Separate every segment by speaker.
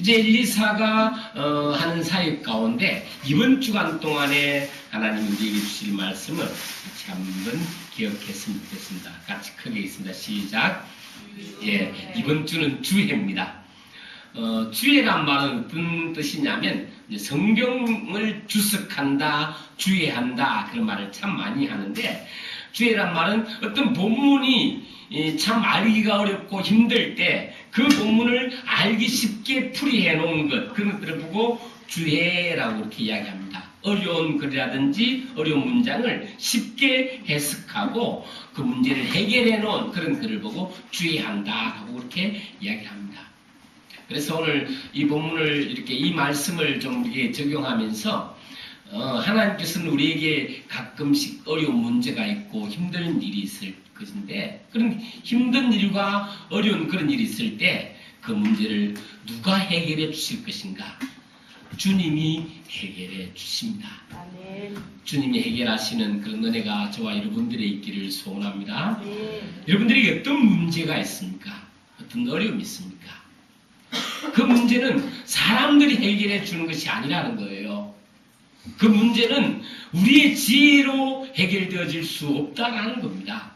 Speaker 1: 이제 엘리사가 하는 사역 가운데 이번 주간 동안에 하나님 우리에게 주실 말씀을 같이 한번 기억했으면 좋겠습니다. 같이 크게 있습니다. 시작. 예, 이번 주는 주해입니다. 주해란 말은 어떤 뜻이냐면 성경을 주석한다, 주해한다 그런 말을 참 많이 하는데, 주해란 말은 어떤 본문이 참 알기가 어렵고 힘들 때 그 본문을 알기 쉽게 풀이해 놓은 것, 그런 것들을 보고 주해라고 이렇게 이야기합니다. 어려운 글이라든지 어려운 문장을 쉽게 해석하고 그 문제를 해결해 놓은 그런 글을 보고 주해한다라고 그렇게 이야기합니다. 그래서 오늘 이 본문을 이렇게 이 말씀을 좀 이렇게 적용하면서 하나님께서는 우리에게 가끔씩 어려운 문제가 있고 힘든 일이 있을 것인데, 그런 힘든 일과 어려운 그런 일이 있을 때 그 문제를 누가 해결해 주실 것인가? 주님이 해결해 주십니다. 아멘. 주님이 해결하시는 그런 은혜가 저와 여러분들의 있기를 소원합니다. 아멘. 여러분들에게 어떤 문제가 있습니까? 어떤 어려움이 있습니까? 그 문제는 사람들이 해결해 주는 것이 아니라는 거예요. 그 문제는 우리의 지혜로 해결되어질 수 없다라는 겁니다.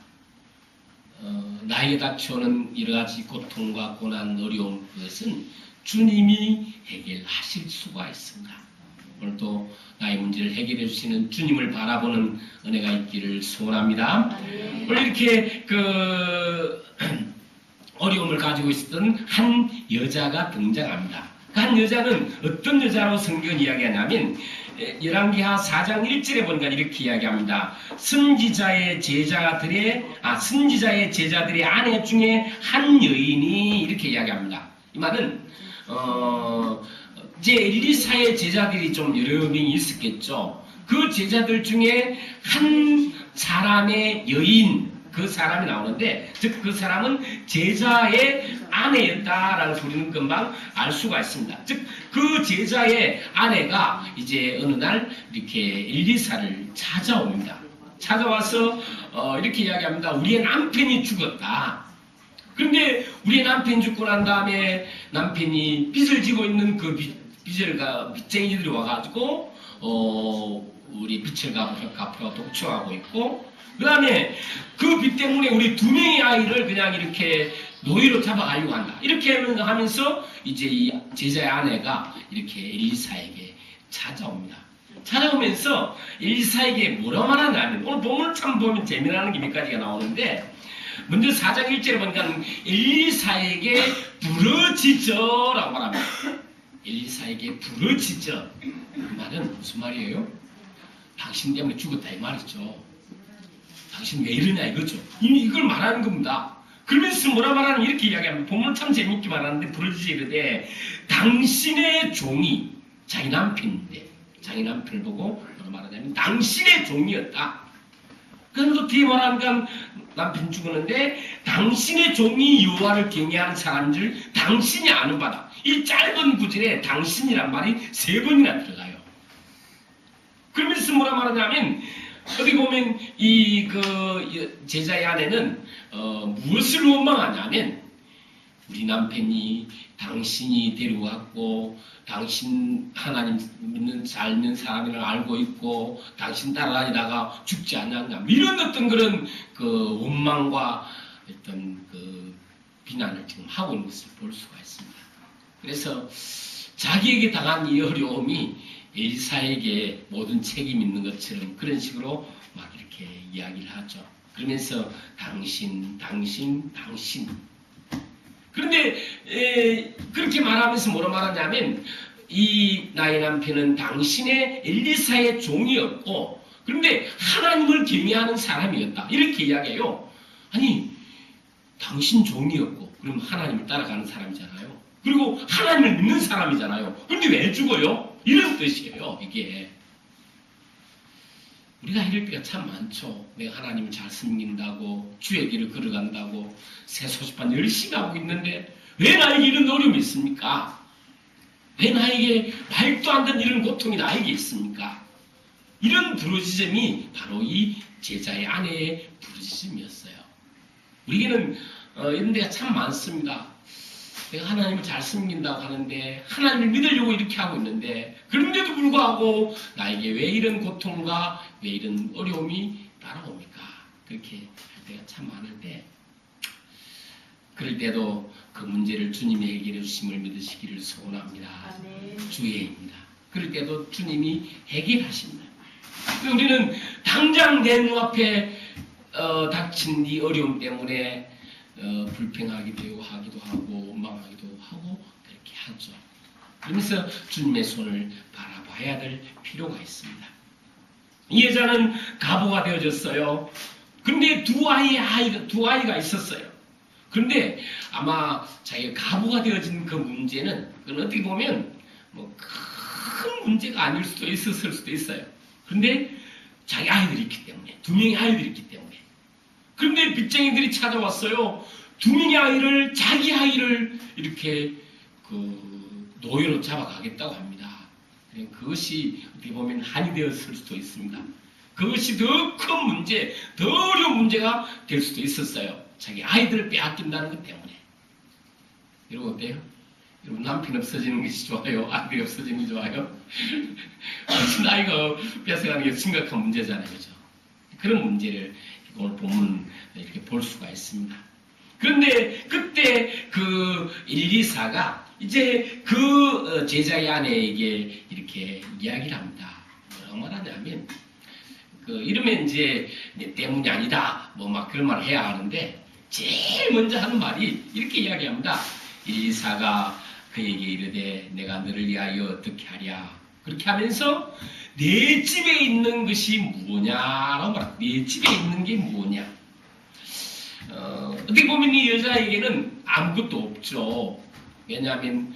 Speaker 1: 나에게 닥쳐오는 여러 가지 고통과 고난, 어려움, 그것은 주님이 해결하실 수가 있습니다. 오늘도 나의 문제를 해결해 주시는 주님을 바라보는 은혜가 있기를 소원합니다. 오늘 이렇게 어려움을 가지고 있었던 한 여자가 등장합니다. 그 한 여자는 어떤 여자로 성경은 이야기하냐면 열왕기하 4장 1절에 보니까 이렇게 이야기합니다. 선지자의 제자들의 아내 중에 한 여인이 이렇게 이야기합니다. 이 말은 이제 엘리사의 제자들이 좀 여러 명이 있었겠죠. 그 제자들 중에 한 사람의 여인, 그 사람이 나오는데, 즉 그 사람은 제자의 아내였다라는 소리는 금방 알 수가 있습니다. 즉 그 제자의 아내가 이제 어느 날 이렇게 엘리사를 찾아옵니다. 찾아와서 이렇게 이야기합니다. 우리의 남편이 죽었다. 그런데 우리의 남편이 죽고 난 다음에 남편이 빚을 지고 있는 그 빚쟁이들이 와가지고 우리 빚을 갚으라고 독촉하고 있고, 그 다음에 그 빚 때문에 우리 두 명의 아이를 그냥 이렇게 노예로 잡아가려고 한다. 이렇게 하면서 이제 이 제자의 아내가 이렇게 엘리사에게 찾아옵니다. 찾아오면서 엘리사에게 뭐라 말하냐면, 오늘 본문을 참 보면 재미나는 게 몇 가지가 나오는데, 먼저 4장 1절에 보니까 엘리사에게 부르짖어라고 말합니다. 엘리사에게 부르짖어. 그 말은 무슨 말이에요? 당신 때문에 죽었다 이 말이죠. 당신 왜 이러냐 이거죠. 이걸 말하는 겁니다. 그러면서 뭐라 말하는, 이렇게 이야기합니다. 본문 참 재밌게 말하는데, 부르짖어 이르되 당신의 종이, 자기 남편인데 자기 남편을 보고 뭐라 말하냐면 당신의 종이었다. 그러면서 뒤에 말하니까 남편 죽었는데 당신의 종이 여호와를 경외하는 사람들 당신이 아는 바다. 이 짧은 구절에 당신이란 말이 3번이나 들어가요. 그러면서 뭐라 말하냐면, 어디 보면 제자의 아내는 무엇을 원망하냐면, 우리 남편이 당신이 데려왔고 당신 하나님 잘 믿는 사람을 알고 있고 당신 따라다니다가 죽지 않았냐, 이런 어떤 그런 원망과 어떤 비난을 지금 하고 있는 것을 볼 수가 있습니다. 그래서 자기에게 당한 이 어려움이 엘리사에게 모든 책임 있는 것처럼 그런 식으로 막 이렇게 이야기를 하죠. 그러면서 당신. 그런데 그렇게 말하면서 뭐라 말하냐면, 이 나의 남편은 당신의 엘리사의 종이었고, 그런데 하나님을 경외하는 사람이었다. 이렇게 이야기해요. 아니, 당신 종이었고, 그럼 하나님을 따라가는 사람이잖아요. 그리고 하나님을 믿는 사람이잖아요. 그런데 왜 죽어요? 이런 뜻이에요, 이게. 우리가 이럴 때가 참 많죠. 내가 하나님을 잘 섬긴다고, 주의 길을 걸어간다고, 새 소식판 열심히 하고 있는데, 왜 나에게 이런 어려움이 있습니까? 왜 나에게 말도 안 되는 이런 고통이 나에게 있습니까? 이런 부르짖음이 바로 이 제자의 아내의 부르짖음이었어요. 우리에게는 이런 데가 참 많습니다. 내가 하나님을 잘 섬긴다고 하는데 하나님을 믿으려고 이렇게 하고 있는데 그런데도 불구하고 나에게 왜 이런 고통과 왜 이런 어려움이 따라옵니까? 그렇게 할 때가 참 많은데 그럴 때도 그 문제를 주님이 해결해 주심을 믿으시기를 소원합니다. 주의입니다. 그럴 때도 주님이 해결하십니다. 우리는 당장 내 눈앞에 닥친 이 어려움 때문에 불평하기도 하기도 하고 원망하기도 하고 그렇게 하죠. 그러면서 주님의 손을 바라봐야 될 필요가 있습니다. 이 여자는 가부가 되어졌어요. 그런데 두 아이가 있었어요. 그런데 아마 자기가 가부가 되어진 그 문제는 그건 어떻게 보면 뭐 큰 문제가 아닐 수도 있었을 수도 있어요. 그런데 자기 아이들이 있기 때문에, 두 명의 아이들이 있기 때문에. 그런데 빚쟁이들이 찾아왔어요. 두 명의 아이를, 자기 아이를 이렇게 노예로 잡아가겠다고 합니다. 그것이 어떻게 보면 한이 되었을 수도 있습니다. 그것이 더 큰 문제, 더 어려운 문제가 될 수도 있었어요. 자기 아이들을 빼앗긴다는 것 때문에. 여러분 어때요? 여러분 남편 없어지는 것이 좋아요? 아들이 없어지는 게 좋아요? 무슨 아이가 뺏어가는 게 심각한 문제잖아요. 그죠? 그런 문제를 오늘 본문 이렇게 볼 수가 있습니다. 그런데 그때 그 일리사가 이제 그 제자의 아내에게 이렇게 이야기를 합니다. 뭐라고 말하냐면 이러면 이제 내 때문이 아니다. 뭐 막 그런 말을 해야 하는데 제일 먼저 하는 말이 이렇게 이야기합니다. 일리사가 그에게 이르되 내가 너를 위하여 어떻게 하랴. 그렇게 하면서 내 집에 있는 것이 뭐냐라고 말합니다. 내 집에 있는 게 뭐냐. 어떻게 보면 이 여자에게는 아무것도 없죠. 왜냐하면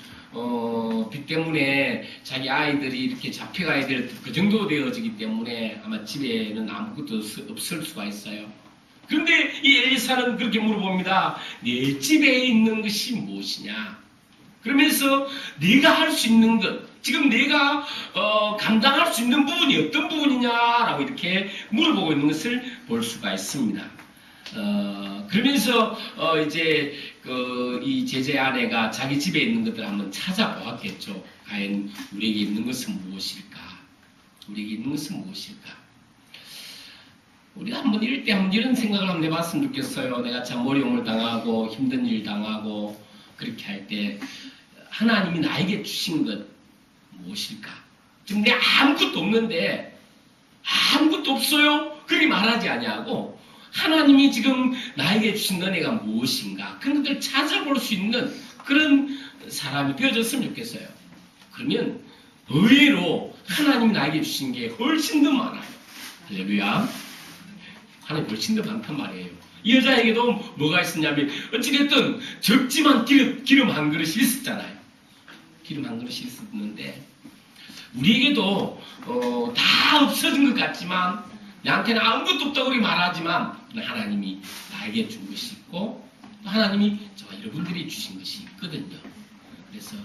Speaker 1: 빚 때문에 자기 아이들이 이렇게 잡혀가야 될 그 정도 되어지기 때문에 아마 집에는 아무것도 없을 수가 있어요. 그런데 이 엘리사는 그렇게 물어봅니다. 내 집에 있는 것이 무엇이냐? 그러면서 네가 할 수 있는 것, 지금 내가 감당할 수 있는 부분이 어떤 부분이냐라고 이렇게 물어보고 있는 것을 볼 수가 있습니다. 그러면서 이제 이 제자의 아내가 자기 집에 있는 것들을 한번 찾아보았겠죠. 과연 우리에게 있는 것은 무엇일까? 우리에게 있는 것은 무엇일까? 우리가 한번 이럴 때 한번 이런 생각을 한번 해봤으면 좋겠어요. 내가 참 어려움을 당하고 힘든 일 당하고 그렇게 할 때 하나님이 나에게 주신 것 무엇일까? 지금 내가 아무것도 없는데 아무것도 없어요? 그렇게 말하지 아니하고 하나님이 지금 나에게 주신 은혜가 무엇인가? 그런 것들을 찾아볼 수 있는 그런 사람이 되어졌으면 좋겠어요. 그러면 의외로 하나님이 나에게 주신 게 훨씬 더 많아요. 할렐루야. 하나님 훨씬 더 많단 말이에요. 이 여자에게도 뭐가 있었냐면 어찌됐든 적지만 기름 한 그릇이 있었잖아요. 기름 한 그릇이 있었는데 우리에게도 다 없어진 것 같지만 나한테는 아무것도 없다고 그렇게 말하지만 하나님이 나에게 준 것이 있고 하나님이 저와 여러분들이 주신 것이 있거든요. 그래서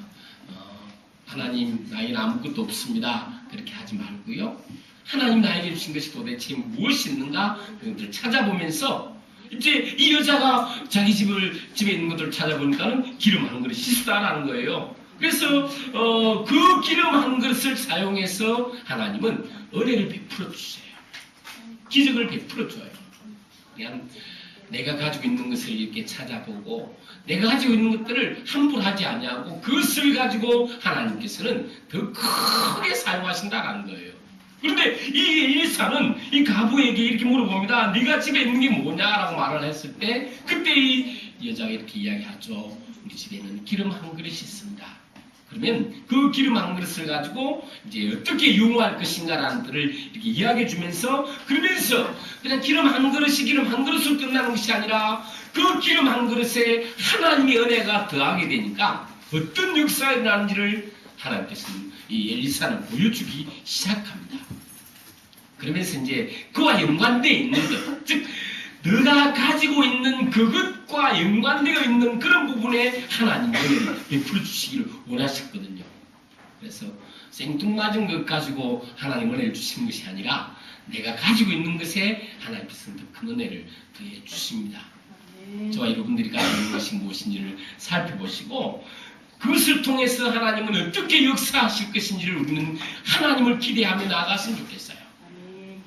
Speaker 1: 하나님 나에게는 아무것도 없습니다. 그렇게 하지 말고요. 하나님 나에게 주신 것이 도대체 무엇이 있는가 그것을 찾아보면서 이제 이 여자가 자기 집에 있는 것들을 찾아보니까는 기름 한 그릇이 있다라는 거예요. 그래서 그 기름 한 그릇을 사용해서 하나님은 은혜를 베풀어 주세요. 기적을 베풀어 줘요. 그냥 내가 가지고 있는 것을 이렇게 찾아보고 내가 가지고 있는 것들을 함부로 하지 아니하고 그것을 가지고 하나님께서는 더 크게 사용하신다라는 거예요. 그런데 이 엘리사는 이 가부에게 이렇게 물어봅니다. 네가 집에 있는 게 뭐냐라고 말을 했을 때 그때 이 여자가 이렇게 이야기하죠. 우리 집에는 기름 한 그릇이 있습니다. 그러면 그 기름 한 그릇을 가지고 이제 어떻게 이용할 것인가라는 것들을 이렇게 이야기해 주면서 그러면서 그냥 기름 한 그릇으로 끝나는 것이 아니라 그 기름 한 그릇에 하나님의 은혜가 더하게 되니까 어떤 역사가 일어나는지를 하나님께서는 이 엘리사는 보여주기 시작합니다. 그러면서 이제 그와 연관되어 있는 것, 즉 너가 가지고 있는 그것과 연관되어 있는 그런 부분에 하나님의 은혜를 베풀어 주시기를 원하셨거든요. 그래서 생뚱맞은 것 가지고 하나님 은혜를 주시는 것이 아니라 내가 가지고 있는 것에 하나님께서는 더 큰 은혜를 더해 주십니다. 저와 여러분들이 가지고 있는 것이 무엇인지를 살펴보시고 그것을 통해서 하나님은 어떻게 역사하실 것인지를 우리는 하나님을 기대하며 나아갔으면 좋겠어요.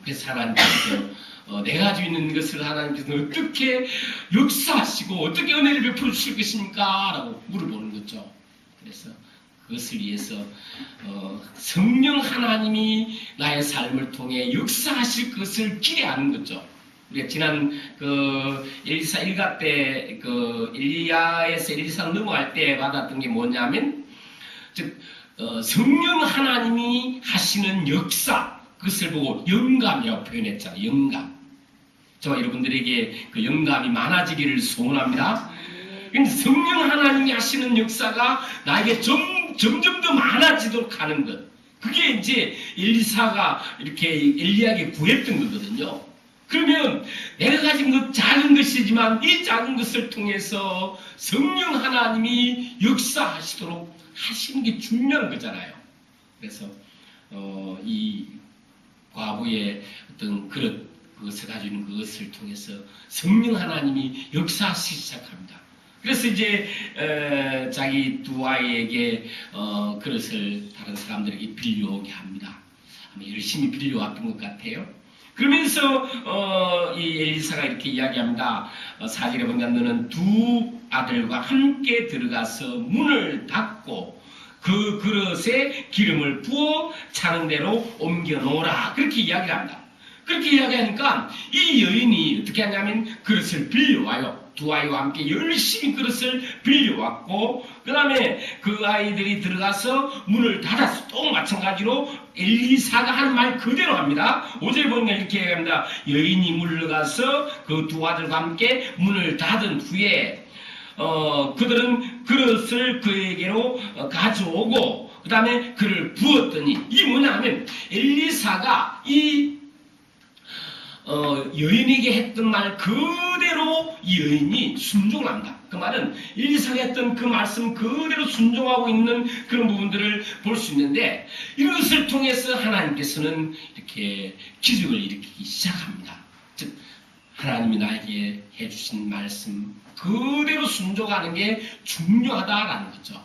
Speaker 1: 그래서 하나님께서 내가 가지고 있는 것을 하나님께서 어떻게 역사하시고 어떻게 은혜를 베풀어 주실 것입니까? 라고 물어보는 거죠. 그래서 그것을 위해서 성령 하나님이 나의 삶을 통해 역사하실 것을 기대하는 거죠. 우리가 지난 엘리사 일가 때 엘리야에서 엘리사로 넘어갈 때 받았던 게 뭐냐면 즉 성령 하나님이 하시는 역사 그것을 보고 영감이라고 표현했잖아요. 영감. 저와 여러분들에게 그 영감이 많아지기를 소원합니다. 성령 하나님이 하시는 역사가 나에게 점점 더 많아지도록 하는 것. 그게 이제 엘리사가 이렇게 엘리야에게 구했던 거거든요. 그러면 내가 가진 것 작은 것이지만 이 작은 것을 통해서 성령 하나님이 역사하시도록 하시는 게 중요한 거잖아요. 그래서 이 과부의 어떤 그것을 가지고 있는 그것을 통해서 성령 하나님이 역사하시기 시작합니다. 그래서 이제 자기 두 아이에게 그릇을 다른 사람들에게 빌려오게 합니다. 아마 열심히 빌려왔던 것 같아요. 그러면서 이 엘리사가 이렇게 이야기합니다. 4절에 보면 너는 두 아들과 함께 들어가서 문을 닫고 그 그릇에 기름을 부어 차는 대로 옮겨 놓으라. 그렇게 이야기를 합니다. 그렇게 이야기하니까 이 여인이 어떻게 하냐면 그릇을 빌려와요. 두 아이와 함께 열심히 그릇을 빌려왔고 그 다음에 그 아이들이 들어가서 문을 닫았어. 또 마찬가지로 엘리사가 하는 말 그대로 합니다. 5절에 보니까 이렇게 얘기합니다. 여인이 물러가서 그 두 아들과 함께 문을 닫은 후에 그들은 그릇을 그에게로 가져오고 그 다음에 그를 부었더니 이 뭐냐 하면 엘리사가 이 여인에게 했던 말 그대로 이 여인이 순종을 합니다. 그 말은 엘리사가 했던 그 말씀 그대로 순종하고 있는 그런 부분들을 볼 수 있는데 이것을 통해서 하나님께서는 이렇게 기적을 일으키기 시작합니다. 즉 하나님이 나에게 해주신 말씀 그대로 순종하는 게 중요하다라는 거죠.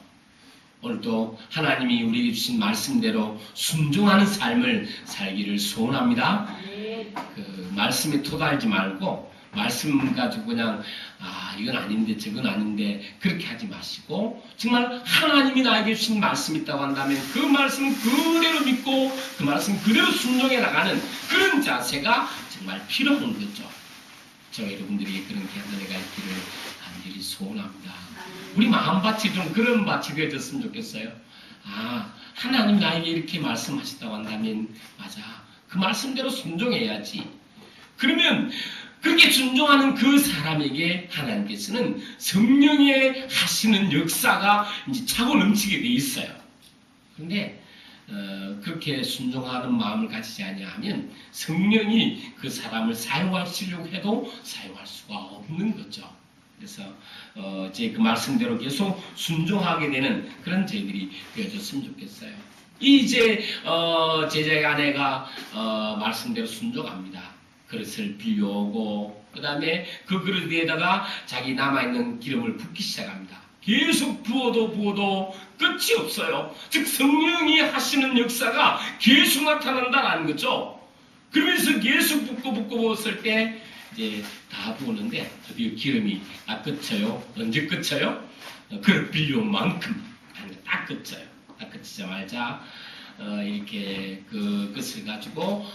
Speaker 1: 오늘도 하나님이 우리에게 주신 말씀대로 순종하는 삶을 살기를 소원합니다. 그 말씀에 토달지 말고 말씀 가지고 그냥 이건 아닌데 저건 아닌데 그렇게 하지 마시고 정말 하나님이 나에게 주신 말씀이 있다고 한다면 그 말씀 그대로 믿고 그 말씀 그대로 순종해 나가는 그런 자세가 정말 필요한 거죠. 저 여러분들이 그런 귀한 은혜가 있기를 간절히 소원합니다. 우리 마음밭이 좀 그런 밭이 되어졌으면 좋겠어요. 하나님 나에게 이렇게 말씀하셨다고 한다면 맞아. 그 말씀대로 순종해야지. 그러면 그렇게 순종하는 그 사람에게 하나님께서는 성령의 하시는 역사가 이제 차고 넘치게 돼 있어요. 그런데 그렇게 순종하는 마음을 가지지 아니하면 성령이 그 사람을 사용하시려고 해도 사용할 수가 없는 거죠. 그래서 이제 그 말씀대로 계속 순종하게 되는 그런 저희들이 되어졌으면 좋겠어요. 이제 제자의 아내가 말씀대로 순종합니다. 그릇을 빌려오고 그 다음에 그 그릇 위에다가 자기 남아있는 기름을 붓기 시작합니다. 계속 부어도 끝이 없어요. 즉 성령이 하시는 역사가 계속 나타난다는 거죠. 그러면서 계속 붓고 부었을 때 이제 다 부었는데 드디어 기름이 그쳐요. 언제 그쳐요? 그릇 빌려온 만큼 딱 그쳐요. 딱 그치자마자 이렇게 그것을 가지고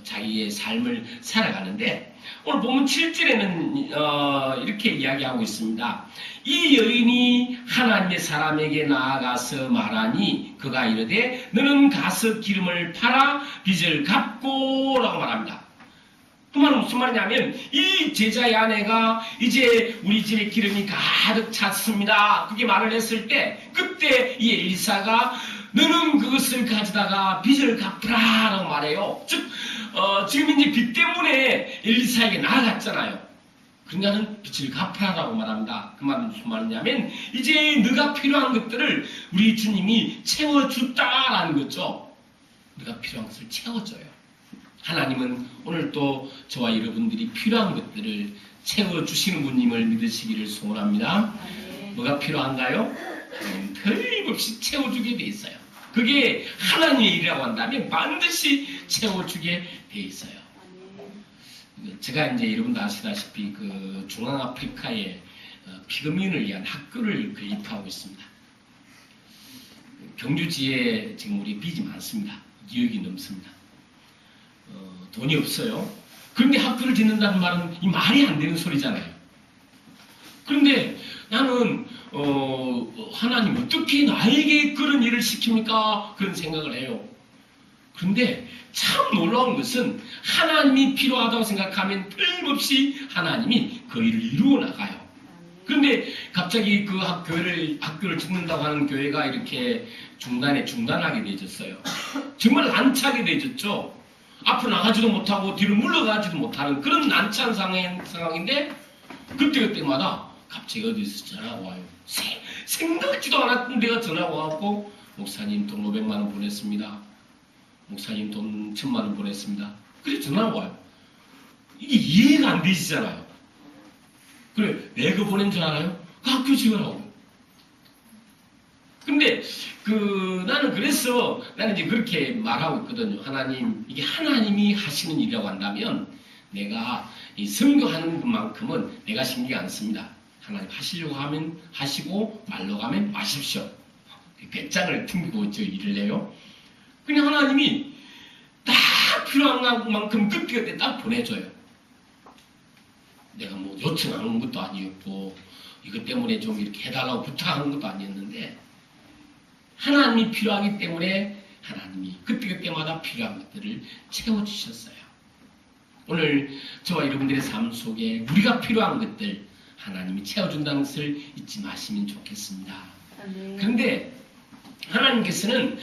Speaker 1: 자기의 삶을 살아가는데 오늘 보면 7절에는 이렇게 이야기하고 있습니다. 이 여인이 하나님의 사람에게 나아가서 말하니 그가 이르되 너는 가서 기름을 팔아 빚을 갚고 라고 말합니다. 그 말은 무슨 말이냐면 이 제자의 아내가 이제 우리 집에 기름이 가득 찼습니다. 그렇게 말을 했을 때 그때 이 엘리사가 너는 그것을 가져다가 빚을 갚으라 라고 말해요. 즉 지금 이제 빚 때문에 엘리사에게 나아갔잖아요. 그러니까는 빚을 갚으라라고 말합니다. 그 말은 무슨 말이냐면 이제 너가 필요한 것들을 우리 주님이 채워줬다라는 거죠. 너가 필요한 것을 채워줘요. 하나님은 오늘 또 저와 여러분들이 필요한 것들을 채워주시는 분임을 믿으시기를 소원합니다. 뭐가 필요한가요? 틀림없이 채워주게 돼 있어요. 그게 하나님의 일이라고 한다면 반드시 채워주게 돼 있어요. 제가 이제 여러분도 아시다시피 그 중앙아프리카에 피그민을 위한 학교를 건립하고 있습니다. 경주지에 지금 우리 빚이 많습니다. 2억이 넘습니다. 돈이 없어요. 그런데 학교를 짓는다는 말은 이 말이 안 되는 소리잖아요. 그런데 나는 하나님 어떻게 나에게 그런 일을 시킵니까? 그런 생각을 해요. 그런데 참 놀라운 것은 하나님이 필요하다고 생각하면 틀림없이 하나님이 그 일을 이루어 나가요. 그런데 갑자기 그 학교를 짓는다고 하는 교회가 이렇게 중단하게 되어졌어요. 정말 난처하게 되어졌죠. 앞으로 나가지도 못하고 뒤로 물러가지도 못하는 그런 난처한 상황인데 그때마다 갑자기 어디서 전화가 와요. 생각지도 않았던 데가 전화가 와갖고 목사님 돈 500만 원 보냈습니다. 목사님 돈 1000만 원 보냈습니다. 그래 전화가 와요. 이게 이해가 안 되시잖아요. 그래 내가 보낸 줄 알아요? 그 학교 지으라고. 근데 나는 그래서 나는 이제 그렇게 말하고 있거든요. 하나님, 이게 하나님이 하시는 일이라고 한다면 내가 이 선교하는 것만큼은 내가 신경 안 씁니다. 하나님 하시려고 하면 하시고 말로 가면 마십시오. 배짱을 튕기고 저 일을 해요. 그냥 하나님이 딱 필요한 만큼 그때 딱 보내줘요. 내가 뭐 요청하는 것도 아니었고 이것 때문에 좀 이렇게 해달라고 부탁하는 것도 아니었는데 하나님이 필요하기 때문에 하나님이 그때마다 필요한 것들을 채워주셨어요. 오늘 저와 여러분들의 삶 속에 우리가 필요한 것들 하나님이 채워준다는 것을 잊지 마시면 좋겠습니다. 그런데 하나님께서는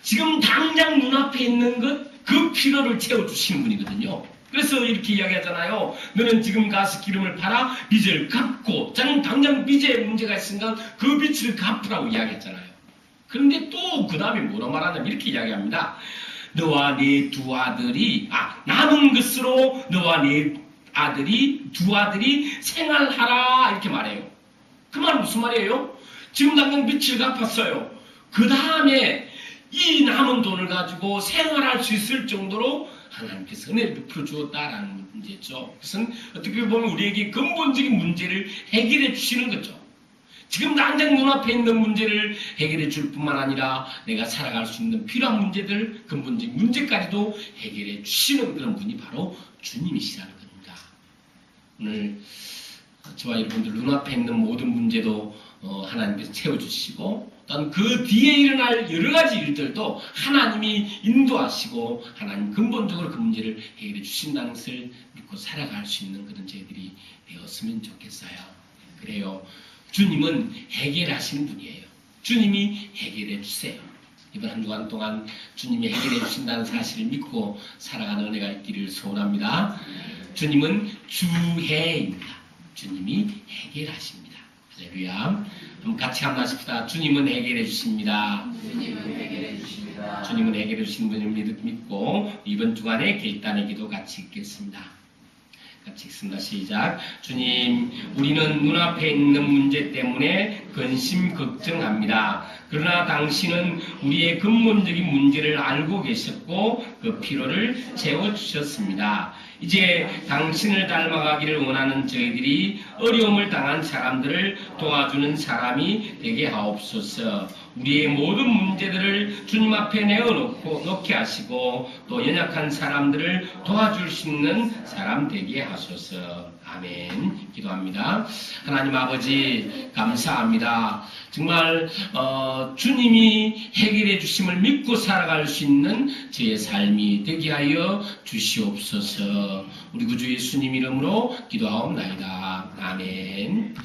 Speaker 1: 지금 당장 눈앞에 있는 것, 그 필요를 채워주시는 분이거든요. 그래서 이렇게 이야기하잖아요. 너는 지금 가서 기름을 팔아 빚을 갚고, 자는 당장 빚에 문제가 있으니까 그 빚을 갚으라고 이야기했잖아요. 그런데 또 그 다음에 뭐라 말하냐면 이렇게 이야기합니다. 너와 네 두 아들이 남은 것으로 너와 네 두 아들이 생활하라 이렇게 말해요. 그 말은 무슨 말이에요? 지금 당장 빚을 갚았어요. 그 다음에 이 남은 돈을 가지고 생활할 수 있을 정도로 하나님께서 은혜를 베풀어 주었다라는 문제죠. 그것은 어떻게 보면 우리에게 근본적인 문제를 해결해 주시는 거죠. 지금 당장 눈앞에 있는 문제를 해결해 줄 뿐만 아니라 내가 살아갈 수 있는 필요한 문제들, 근본적인 문제까지도 해결해 주시는 그런 분이 바로 주님이시라는 겁니다. 오늘 저와 여러분들 눈앞에 있는 모든 문제도 하나님께서 채워주시고 또한 그 뒤에 일어날 여러 가지 일들도 하나님이 인도하시고 하나님 근본적으로 그 문제를 해결해 주신다는 것을 믿고 살아갈 수 있는 그런 저희들이 되었으면 좋겠어요. 그래요. 주님은 해결하시는 분이에요. 주님이 해결해 주세요. 이번 한 주간 동안 주님이 해결해 주신다는 사실을 믿고 살아가는 은혜가 있기를 소원합니다. 주님은 주해입니다. 주님이 해결하십니다. 할렐루야. 그럼 같이 한번 하십시다. 주님은 해결해 주십니다.
Speaker 2: 주님은 해결해 주십니다.
Speaker 1: 주님은 해결해 주시는 분을 믿고 이번 주간에 결단의 기도 같이 읽겠습니다. 같이 읽습니다. 시작. 주님, 우리는 눈앞에 있는 문제 때문에 근심 걱정합니다. 그러나 당신은 우리의 근본적인 문제를 알고 계셨고 그 필요를 채워주셨습니다. 이제 당신을 닮아가기를 원하는 저희들이 어려움을 당한 사람들을 도와주는 사람이 되게 하옵소서. 우리의 모든 문제들을 주님 앞에 놓게 하시고 또 연약한 사람들을 도와줄 수 있는 사람 되게 하소서. 아멘. 기도합니다. 하나님 아버지 감사합니다. 정말 주님이 해결해 주심을 믿고 살아갈 수 있는 저의 삶이 되게 하여 주시옵소서. 우리 구주 예수님 이름으로 기도하옵나이다. 아멘.